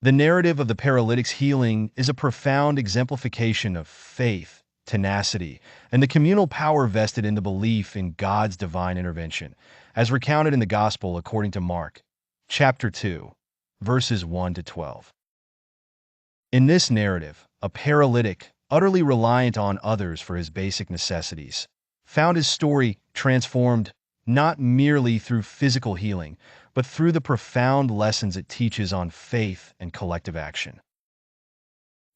The narrative of the paralytic's healing is a profound exemplification of faith, tenacity, and the communal power vested in the belief in God's divine intervention, as recounted in the Gospel according to Mark, chapter 2, verses 1 to 12. In this narrative, a paralytic, utterly reliant on others for his basic necessities, found his story transformed not merely through physical healing, but through the profound lessons it teaches on faith and collective action.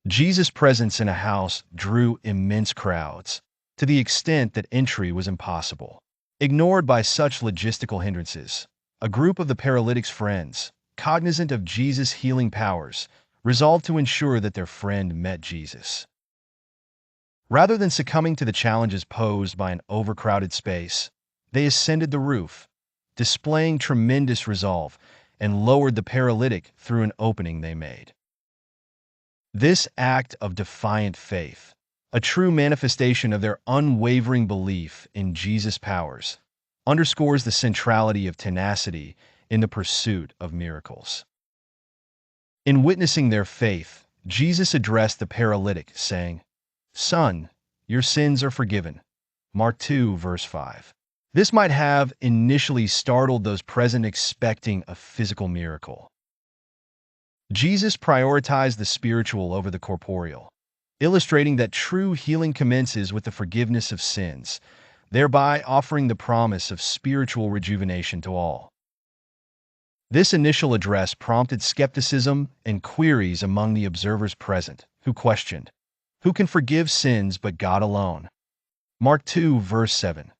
Jesus' presence in a house drew immense crowds, to the extent that entry was impossible. Ignored by such logistical hindrances, a group of the paralytic's friends, cognizant of Jesus' healing powers, resolved to ensure that their friend met Jesus. Rather than succumbing to the challenges posed by an overcrowded space, they ascended the roof, displaying tremendous resolve, and lowered the paralytic through an opening they made. This act of defiant faith, a true manifestation of their unwavering belief in Jesus' powers, underscores the centrality of tenacity in the pursuit of miracles. In witnessing their faith, Jesus addressed the paralytic, saying, "Son, your sins are forgiven." Mark 2, verse 5. This might have initially startled those present expecting a physical miracle. Jesus prioritized the spiritual over the corporeal, illustrating that true healing commences with the forgiveness of sins, thereby offering the promise of spiritual rejuvenation to all. This initial address prompted skepticism and queries among the observers present, who questioned, "Who can forgive sins but God alone?" Mark 2, verse 7.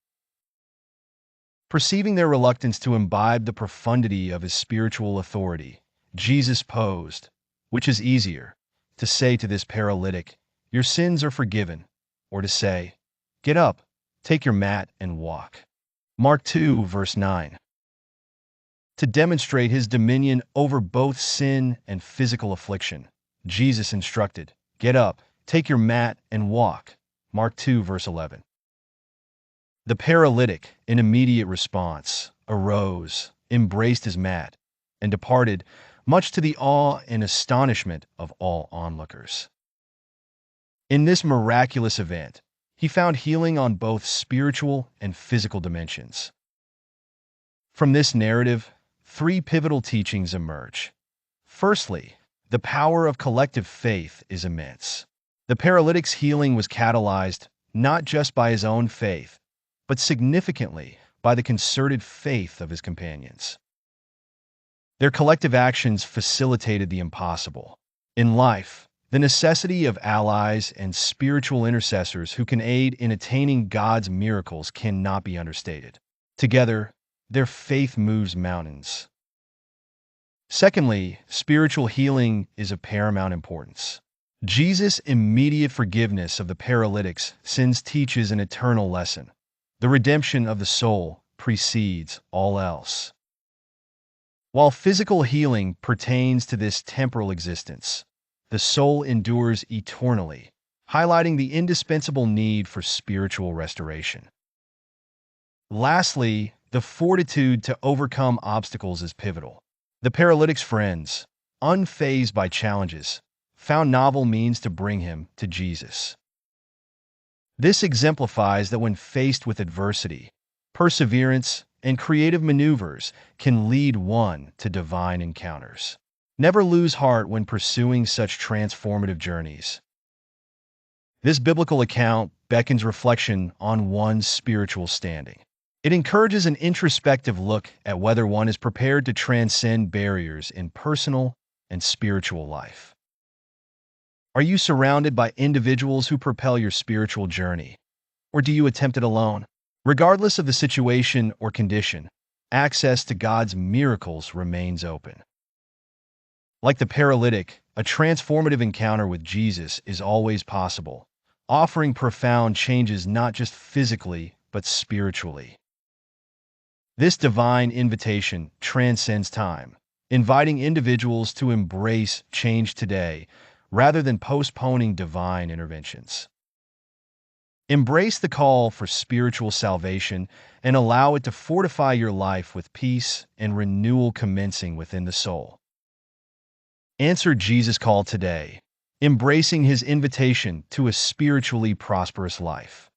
Perceiving their reluctance to imbibe the profundity of his spiritual authority, Jesus posed, which is easier, to say to this paralytic, "Your sins are forgiven," or to say, "Get up, take your mat, and walk." Mark 2, verse 9. To demonstrate his dominion over both sin and physical affliction, Jesus instructed, "Get up, take your mat, and walk." Mark 2, verse 11. The paralytic, in immediate response, arose, embraced his mat, and departed, much to the awe and astonishment of all onlookers. In this miraculous event, he found healing on both spiritual and physical dimensions. From this narrative, three pivotal teachings emerge. Firstly, the power of collective faith is immense. The paralytic's healing was catalyzed not just by his own faith, but significantly by the concerted faith of his companions. Their collective actions facilitated the impossible. In life, the necessity of allies and spiritual intercessors who can aid in attaining God's miracles cannot be understated. Together, their faith moves mountains. Secondly, spiritual healing is of paramount importance. Jesus' immediate forgiveness of the paralytic's sins teaches an eternal lesson. The redemption of the soul precedes all else. While physical healing pertains to this temporal existence, the soul endures eternally, highlighting the indispensable need for spiritual restoration. Lastly, the fortitude to overcome obstacles is pivotal. The paralytic's friends, unfazed by challenges, found novel means to bring him to Jesus. This exemplifies that when faced with adversity, perseverance and creative maneuvers can lead one to divine encounters. Never lose heart when pursuing such transformative journeys. This biblical account beckons reflection on one's spiritual standing. It encourages an introspective look at whether one is prepared to transcend barriers in personal and spiritual life. Are you surrounded by individuals who propel your spiritual journey, or do you attempt it alone? Regardless of the situation or condition, access to God's miracles remains open. Like the paralytic, a transformative encounter with Jesus is always possible, offering profound changes not just physically, but spiritually. This divine invitation transcends time, inviting individuals to embrace change today rather than postponing divine interventions. Embrace the call for spiritual salvation and allow it to fortify your life with peace and renewal commencing within the soul. Answer Jesus' call today, embracing his invitation to a spiritually prosperous life.